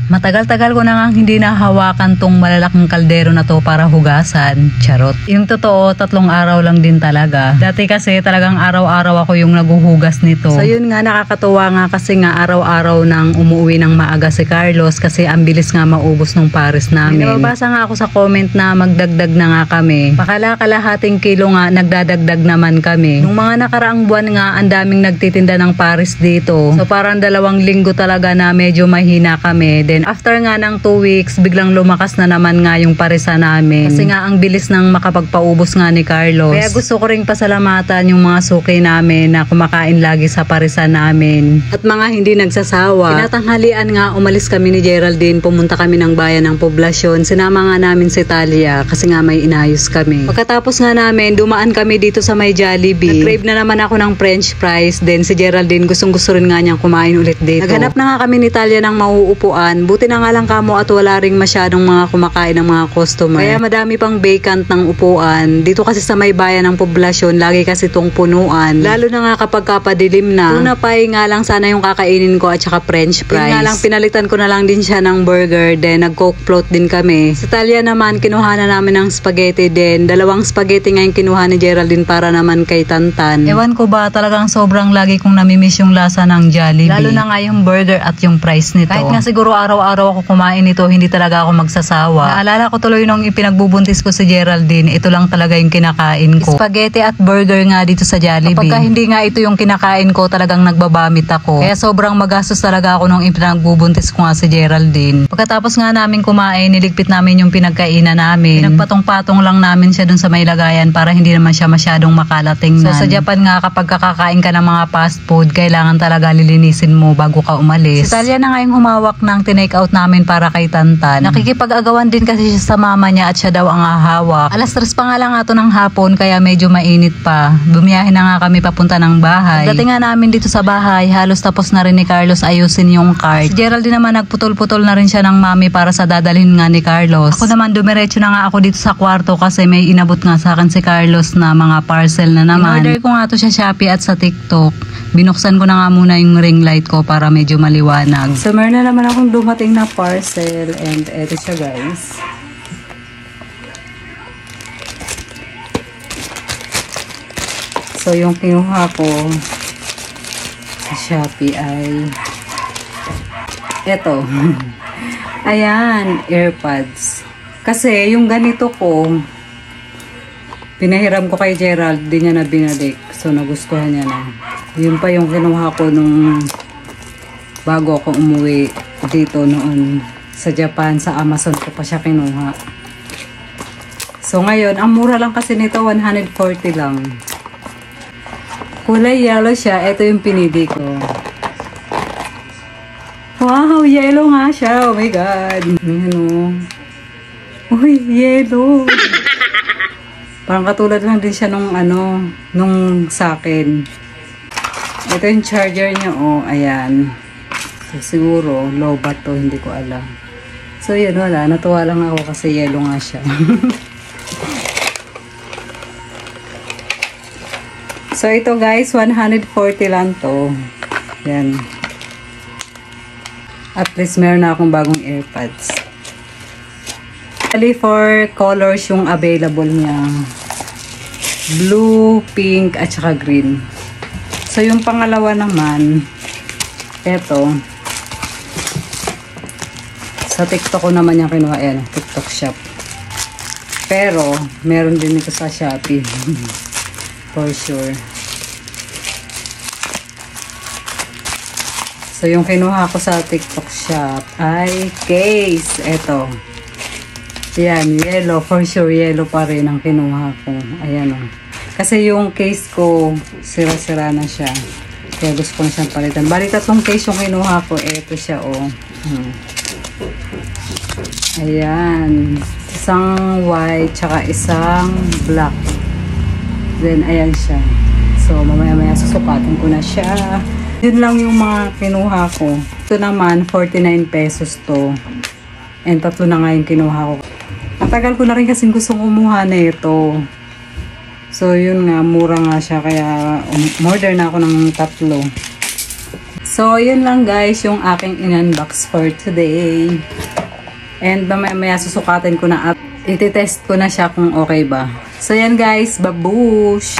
Matagal-tagal ko na nga hindi nahawakan tong malalaking kaldero na to para hugasan. Charot. Yung totoo, 3 araw lang din talaga. Dati kasi talagang araw-araw ako yung naguhugas nito. So yun nga, nakakatuwa nga kasi nga araw-araw nang umuwi ng maaga si Carlos kasi ang bilis nga maubos ng pares namin. Nababasa nga ako sa comment na magdagdag na nga kami. Pakala-kalahating kilo nga nagdadagdag naman kami. Nung mga nakaraang buwan nga, ang daming nagtitinda ng pares dito. So parang 2 linggo talaga na medyo mahina kami. Then after nga ng 2 weeks, biglang lumakas na naman nga yung parisa namin. Kasi nga ang bilis ng makapagpaubos nga ni Carlos. Kaya gusto ko ring pasalamatan yung mga suki namin na kumakain lagi sa parisa namin. At mga hindi nagsasawa. Tinatanghalian nga, umalis kami ni Geraldine. Pumunta kami ng bayan ng poblasyon. Sinama nga namin si Talia kasi nga may inayos kami. Pagkatapos nga namin, dumaan kami dito sa may Jollibee. Nag-crave na naman ako ng french fries. Then si Geraldine gustong-gusto rin nga niyang kumain ulit dito. Naghanap na nga kami ni Talia ng mauupuan. Buti na nga lang kamo at wala ring masyadong mga kumakain ng mga customer. Kaya madami pang vacant ng upuan. Dito kasi sa may bayan ng poblasyon, lagi kasi itong punuan. Lalo na nga kapag kapadilim na. Una pa nga lang sana yung kakainin ko at saka french fries. Yun nga lang, pinalitan ko na lang din siya ng burger. Then nag-coke float din kami. Sa Talia naman, kinuha na namin ng spaghetti din. 2 spaghetti nga yung kinuha ni Geraldine para naman kay Tantan. Ewan ko ba, talagang sobrang lagi kong namimiss yung lasa ng Jollibee. Lalo na nga yung burger at yung price nito. Kahit nga siguro araw-araw ako kumain nito, hindi talaga ako magsasawa. Naalala ko tuloy nung ipinagbubuntis ko si Geraldine, ito lang talaga yung kinakain ko. Spaghetti at burger nga dito sa Jollibee. Kapag hindi nga ito yung kinakain ko, talagang nagbabamit ako. Kaya sobrang magastos talaga ako nung ipinagbubuntis ko nga si Geraldine. Pagkatapos nga namin kumain, niligpit namin yung pinagkainan namin. Pinagpatong-patong lang namin siya dun sa may lagayan para hindi naman siya masyadong makalatingnan. So sa Japan nga, kapag kakakain ka ng mga fast food, kailangan talaga lilinisin mo bago ka umalis. Si Talia na nga yung humawak ng tinake out namin para kay Tantan. Nakikipag-agawan din kasi siya sa mama niya at siya daw ang hahawak. 3:00 pa nga lang ato ng hapon kaya medyo mainit pa. Bumiyahe na nga kami papunta ng bahay. Pagdating nga namin dito sa bahay, halos tapos na rin ni Carlos ayusin yung cart. Si Geraldine naman nagputol-putol na rin siya ng mami para sa dadalhin nga ni Carlos. Ako naman dumiretso na nga ako dito sa kwarto kasi may inabot nga sa akin si Carlos na mga parcel na naman. In-order ko nga to sa Shopee at sa TikTok. Binuksan ko na nga muna yung ring light ko para medyo maliwanag. So meron na naman akong dumating na parcel and eto siya guys. So yung kinuha ko sa Shopee ay eto. Ayan, AirPods. Kasi yung ganito ko pinahiram ko kay Gerald, di niya na binalik. So nagustuhan niya na. Yun pa yung kinuha ko nung bago ako umuwi dito noon sa Japan, sa Amazon ko pa siya kinuha. So ngayon, ang mura lang kasi nito, 140 lang. Kulay yellow siya, ito yung pinili ko. Wow, yellow nga siya, oh my god. Ano? Uy, yellow. Parang katulad lang din siya nung ano, nung sa akin. Ito yung charger niya, oh, ayan. So, siguro, low bat to, hindi ko alam. So, yun, wala. Natuwa lang ako kasi yellow nga siya. So, ito guys, 140 lang to. Yan. At least, meron na akong bagong AirPods. Actually, 4 colors yung available niya. Blue, pink, at saka green. So, yung pangalawa naman, eto. Sa TikTok ko naman yung kinuha. Ayan, TikTok shop. Pero, meron din ito sa Shopee. For sure. So, yung kinuha ko sa TikTok shop ay case. Eto. Ayan, yellow. For sure, yellow pa rin ang kinuha ko. Ayan o. Kasi yung case ko, sira-sira na siya. Kaya gusto ko na siyang palitan. Bali, 3 case yung kinuha ko. Eto siya o. Ayan. Isang white, tsaka isang black. Then, ayan siya. So, mamaya-maya susukatin ko na siya. Yun lang yung mga kinuha ko. Ito naman, 49 pesos to. And 3 na nga yung kinuha ko. Matagal ko na rin kasing gustong kumuha na ito. So, yun nga, mura nga siya. Kaya, order na ako ng 3. So, yun lang guys yung aking in-unbox for today. And mamaya susukatin ko na at iti-test ko na siya kung okay ba. So, yan guys. Babush!